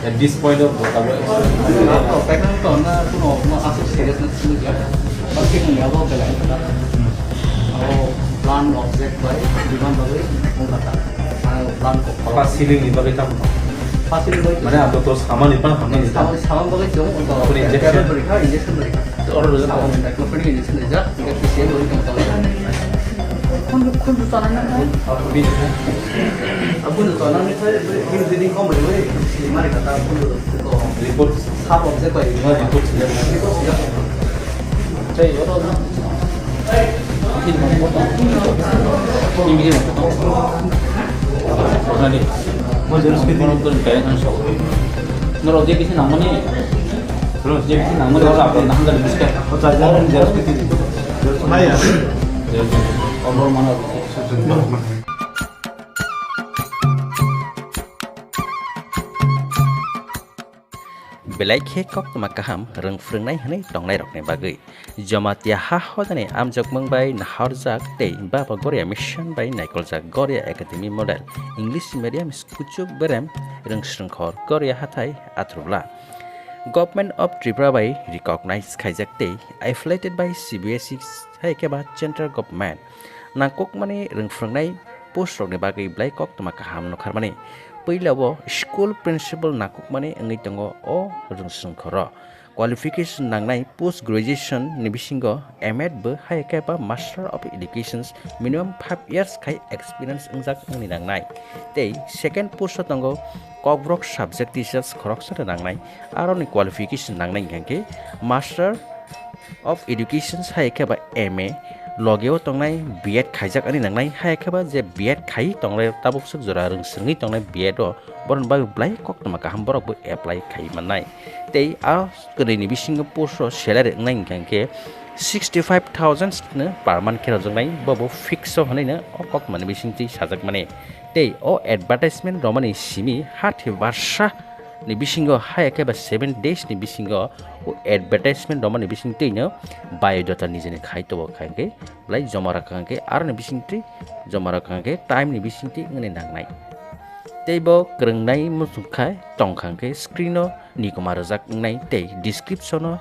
At this point of plan object by demand bagai plan Facility ni bagai tam. facility Mana apa terus sama ni pan sama ni. sama bagai jom untuk injection beri orang sama company injection aja jika PCR beri kamu tahu kun tanah kan aku tu tanah ni saya beri jadi kau beri mari kata aku tu Report sab object by report sudah. saya orang ini Nani. Mau jadi seperti itu kan kayak nasi. Nero dia kisah nama ni. Terus dia kisah nama dia orang apa? Nama dia biskuit. Oh cajaran dia seperti itu. Mana ya? orang mana? Belai kok makaham reng freng nai tong nai rok ne bagai jamat ya ha hodane amjok mengbai naharjak tei baba goria mission bai naikoljak goria academy model English medium skuchuk berem reng srengkhor goria hatai atrubla Government of TIPRA bai recognized khaijak tei affiliated by CBSE hai ke ba central government nakok mane reng freng nai post rok ne bagai belai kok makaham no kharmane Pailawo school principal nakuk mane ngai tango o rungsung khoro qualification nangnai post graduation ni bisingo M.Ed bo hai kai pa master of education minimum 5 years kai experience ungjak ni nangnai tei second post tango kokbrok subject teachers khoroksa nangnai aro ni qualification nangnai hangke master of education hai kai ba M.A logeo tongnai B.Ed khaijak ani nangnai hai khaba je B.Ed khai tonglai tabuk suk jora rung srngi tongnai B.Ed o boron ba blai kok tama ka hamborok bo apply khai manai tei a kene ni bisingo post ro salary ngai ngangke 65000 ne per month khero jongnai bo fix ho hanai na o kok mane bisingti sajak mane tei o advertisement romani simi hathi barsha ni bisingo hai ke ba 7 days ni bisingo o advertisement romani bisingti no biodata ni jene khai to khangke blai jomara khangke ar ni bisingti jomara khangke time ni bisingti ngene nangnai teibo krengnai musukha tongkhangke screen o ni kumarajak ngai tei description o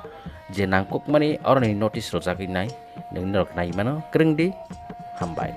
je nangkok mani or ni notice rojak nai nang rok nai mano krengdi hambai